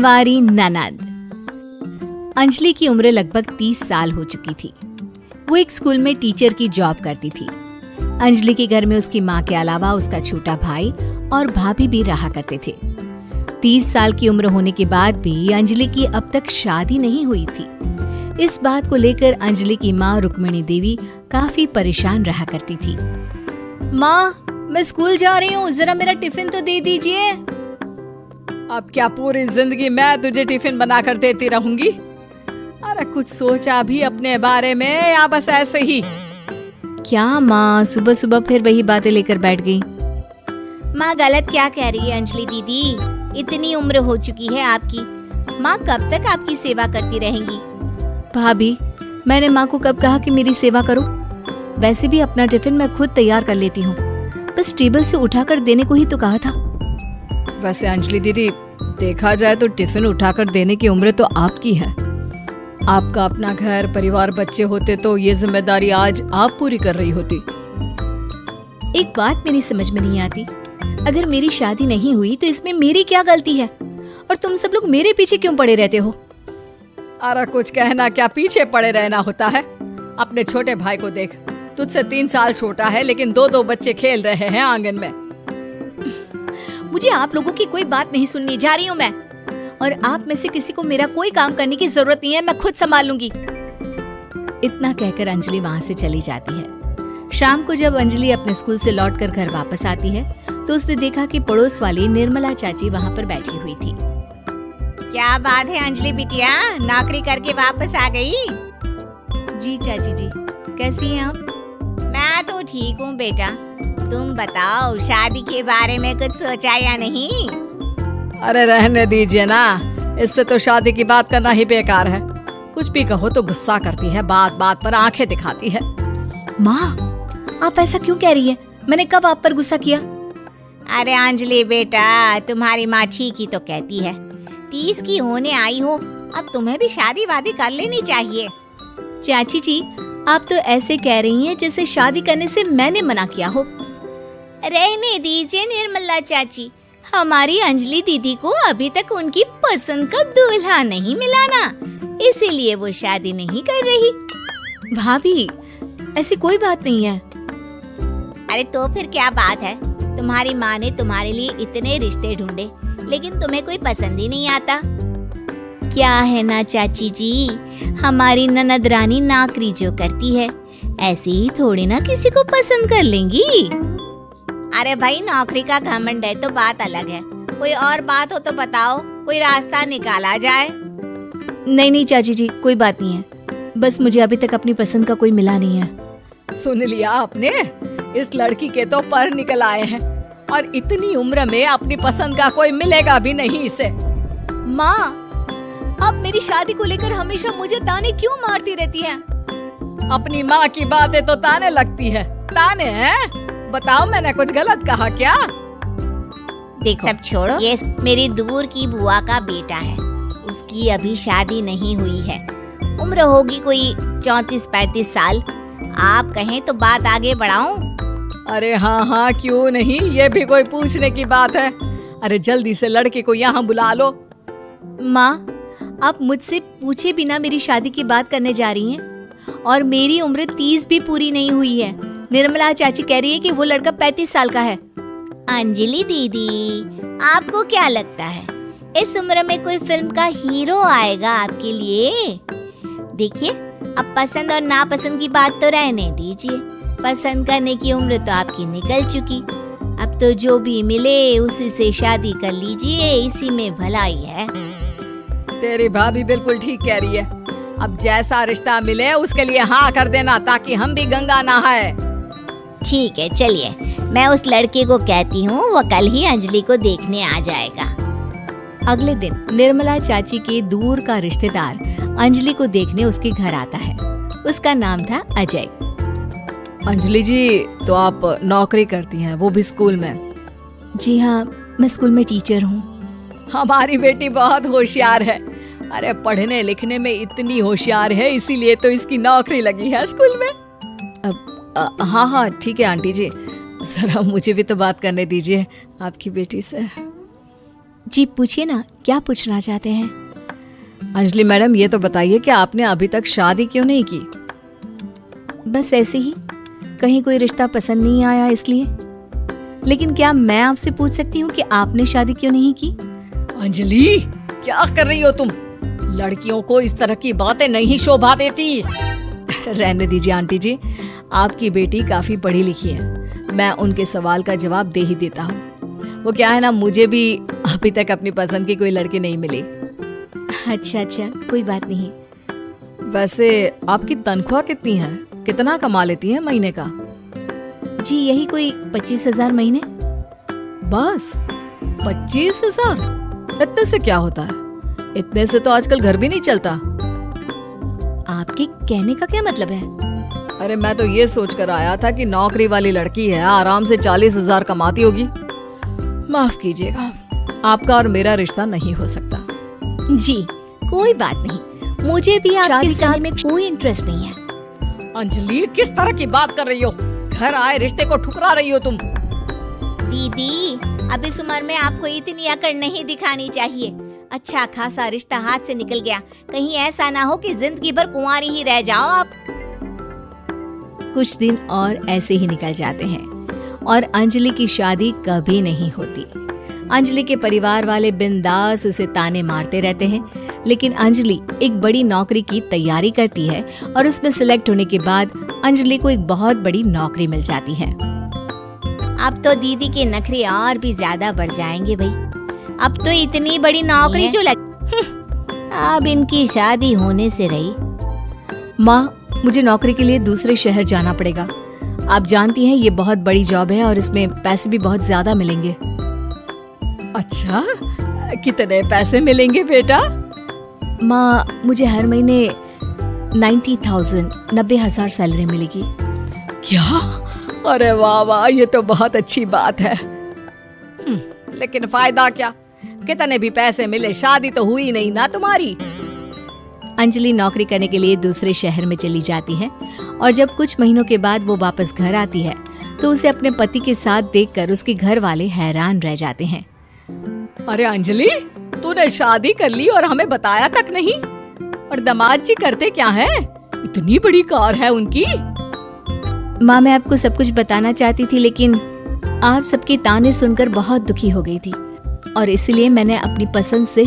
वारी ननद। अंजलि की उम्र लगभग 30 साल हो चुकी थी। वो एक स्कूल में टीचर की जॉब करती थी। अंजलि के घर में उसकी माँ के अलावा उसका छोटा भाई और भाभी भी रहा करते थे। 30 साल की उम्र होने के बाद भी अंजलि की अब तक शादी नहीं हुई थी। इस बात को लेकर अंजलि की माँ रुक्मिणी देवी काफी परेशान रहा करती थी। माँ, मैं स्कूल जा रही हूँ, जरा मेरा टिफिन तो दे दीजिए। अब क्या पूरी जिंदगी मैं तुझे टिफिन बनाकर देती रहूंगी? अरे कुछ सोचा भी अपने बारे में या बस ऐसे ही? क्या माँ, सुबह सुबह फिर वही बातें लेकर बैठ गई। माँ गलत क्या कह रही है अंजलि दीदी? इतनी उम्र हो चुकी है आपकी, माँ कब तक आपकी सेवा करती रहेंगी? भाभी, मैंने माँ को कब कहा कि मेरी सेवा करो? वैसे भी अपना टिफिन मैं खुद तैयार कर लेती हूँ, बस टेबल से उठाकर देने को ही तो कहा था। वैसे अंजलि दीदी, देखा जाए तो टिफिन उठाकर देने की उम्र तो आपकी है। आपका अपना घर परिवार बच्चे होते तो ये जिम्मेदारी आज आप पूरी कर रही होती। एक बात मेरी समझ में नहीं आती, अगर मेरी शादी नहीं हुई तो इसमें मेरी क्या गलती है? और तुम सब लोग मेरे पीछे क्यों पड़े रहते हो? अरे कुछ कहना क्या पीछे पड़े रहना होता है? अपने छोटे भाई को देख, तुझसे 3 साल छोटा है लेकिन 2 बच्चे खेल रहे हैं आंगन में। मुझे आप लोगों की कोई बात नहीं सुननी, जा रही हूँ मैं। और आप में से किसी को मेरा कोई काम करने की जरूरत नहीं है, मैं खुद संभाल लूंगी। इतना कहकर अंजलि वहाँ से चली जाती है। शाम को जब अंजलि अपने स्कूल से लौटकर घर वापस आती है तो उसने देखा कि पड़ोस वाली निर्मला चाची वहाँ पर बैठी हुई थी। क्या बात है अंजलि बिटिया, नौकरी करके वापस आ गई? जी चाची जी, कैसी हैं आप? मैं तो ठीक हूँ बेटा, तुम बताओ शादी के बारे में कुछ सोचा या नहीं? अरे रहने दीजिए ना, इससे तो शादी की बात करना ही बेकार है। कुछ भी कहो तो गुस्सा करती है, बात बात पर आंखें दिखाती है। माँ, आप ऐसा क्यों कह रही है? मैंने कब आप पर गुस्सा किया? अरे अंजलि बेटा, तुम्हारी माँ ठीक ही तो कहती है। 30 की होने आई हो, अब तुम्हें भी शादी वादी कर लेनी चाहिए। चाची जी, आप तो ऐसे कह रही हैं जैसे शादी करने से मैंने मना किया हो। रहने दीजिए निर्मला चाची, हमारी अंजलि दीदी को अभी तक उनकी पसंद का दूल्हा नहीं मिला ना, इसीलिए वो शादी नहीं कर रही। भाभी, ऐसी कोई बात नहीं है। अरे तो फिर क्या बात है? तुम्हारी माँ ने तुम्हारे लिए इतने रिश्ते ढूंढे लेकिन तुम्हें कोई पसंद ही नहीं आता। क्या है ना चाची जी, हमारी ननद रानी नौकरी जो करती है ऐसे ही थोड़ी ना किसी को पसंद कर लेंगी। अरे भाई, नौकरी का घमंड है तो बात अलग है, कोई और बात हो तो बताओ, कोई रास्ता निकाला जाए। नहीं नहीं चाची जी, कोई बात नहीं है, बस मुझे अभी तक अपनी पसंद का कोई मिला नहीं है। सुन लिया आपने, इस लड़की के तो पर निकल आए हैं और इतनी उम्र में अपनी पसंद का कोई मिलेगा भी नहीं इसे। माँ, आप मेरी शादी को लेकर हमेशा मुझे ताने क्यों मारती रहती हैं? अपनी माँ की बातें तो ताने लगती है। ताने हैं? बताओ, मैंने कुछ गलत कहा क्या? देखो, सब छोड़ो, ये मेरी दूर की बुआ का बेटा है, उसकी अभी शादी नहीं हुई है, उम्र होगी कोई 34-35 साल। आप कहें तो बात आगे बढ़ाऊं? अरे हाँ हाँ, क्यों नहीं, ये भी कोई पूछने की बात है। अरे जल्दी से लड़के को यहाँ बुला लो। माँ, आप मुझसे पूछे बिना मेरी शादी की बात करने जा रही हैं और मेरी उम्र 30 भी पूरी नहीं हुई है। निर्मला चाची कह रही है कि वो लड़का 35 साल का है। अंजलि दीदी, आपको क्या लगता है इस उम्र में कोई फिल्म का हीरो आएगा आपके लिए? देखिए, अब पसंद और नापसंद की बात तो रहने दीजिए, पसंद करने की उम्र तो आपकी निकल चुकी। अब तो जो भी मिले उसी से शादी कर लीजिए, इसी में भलाई है। तेरी भाभी बिल्कुल ठीक कह रही है। अब जैसा रिश्ता मिले उसके लिए हाँ कर देना, ताकि हम भी गंगा नहाए। ठीक है, चलिए, मैं उस लड़के को कहती हूँ, वो कल ही अंजलि को देखने आ जाएगा। अगले दिन निर्मला चाची के दूर का रिश्तेदार अंजलि को देखने उसके घर आता है। उसका नाम था अजय। अंजलि जी, तो आप नौकरी करती हैं, वो भी स्कूल में? जी हाँ, मैं स्कूल में टीचर हूँ। हमारी बेटी बहुत होशियार है। अरे पढ़ने लिखने में इतनी होशियार है, इसीलिए तो इसकी नौकरी लगी है स्कूल में। हाँ हाँ ठीक है आंटी जी, जरा मुझे भी तो बात करने दीजिए आपकी बेटी से। जी पूछिए ना, क्या पूछना चाहते हैं? अंजलि मैडम, ये तो बताइए कि आपने अभी तक शादी क्यों नहीं की? बस ऐसे ही, कहीं कोई रिश्ता पसंद नहीं आया इसलिए। लेकिन क्या मैं आपसे पूछ सकती हूँ कि आपने शादी क्यों नहीं की? अंजलि, क्या कर रही हो तुम? लड़कियों को इस तरह की बातें नहीं शोभा देती। रहने दीजिए आंटी जी, आपकी बेटी काफी पढ़ी लिखी है, मैं उनके सवाल का जवाब दे ही देता हूँ। वो क्या है ना, मुझे भी अभी तक अपनी पसंद की कोई लड़की नहीं मिली। अच्छा, कोई बात नहीं। वैसे आपकी तनख्वाह कितनी है? कितना कमा लेती है महीने का? जी यही कोई 25,000 महीने। बस 25,000? इतने से क्या होता है? इतने से तो आजकल घर भी नहीं चलता। आपके कहने का क्या मतलब है? अरे मैं तो ये सोच कर आया था कि नौकरी वाली लड़की है, आराम से 40,000 कमाती होगी। माफ कीजिएगा, आपका और मेरा रिश्ता नहीं हो सकता। जी कोई बात नहीं, मुझे भी आपके शादी में कोई इंटरेस्ट नहीं है। अंजलि, किस तरह की बात कर रही हो? घर आए रिश्ते को ठुकरा रही हो तुम। दीदी, अब इस उम्र में आपको इतनी अकड़ नहीं दिखानी चाहिए। अच्छा खासा रिश्ता हाथ से निकल गया, कहीं ऐसा ना हो कि जिंदगी भर कुंवारी ही रह जाओ आप। कुछ दिन और ऐसे ही निकल जाते हैं और अंजलि की शादी कभी नहीं होती। अंजलि के परिवार वाले बिंदास उसे ताने मारते रहते हैं, लेकिन अंजलि एक बड़ी नौकरी की तैयारी करती है और उसमें सिलेक्ट होने के बाद अंजलि को एक बहुत बड़ी नौकरी मिल जाती है। अब तो दीदी के नखरे और भी ज्यादा बढ़ जाएंगे भाई। अब तो इतनी बड़ी नौकरी जो लग अब इनकी शादी होने से रही। माँ, मुझे नौकरी के लिए दूसरे शहर जाना पड़ेगा। आप जानती हैं ये बहुत बड़ी जॉब है और इसमें पैसे भी बहुत ज्यादा मिलेंगे। अच्छा, कितने पैसे मिलेंगे बेटा? माँ, मुझे हर महीने 90,000 सैलरी मिलेगी। क्या? अरे वाह वाह, ये तो बहुत अच्छी बात है। लेकिन फायदा क्या? कितने भी पैसे मिले, शादी तो हुई नहीं ना तुम्हारी। अंजलि नौकरी करने के लिए दूसरे शहर में चली जाती है और जब कुछ महीनों के बाद वो वापस घर आती है तो उसे अपने पति के साथ देखकर उसके घर वाले हैरान रह जाते हैं। अरे अंजलि, तूने शादी कर ली और हमें बताया तक नहीं। और दामाद जी करते क्या है? इतनी बड़ी कार है उनकी। माँ, मैं आपको सब कुछ बताना चाहती थी, लेकिन आप सबके ताने सुनकर बहुत दुखी हो गई थी और इसलिए मैंने अपनी पसंद से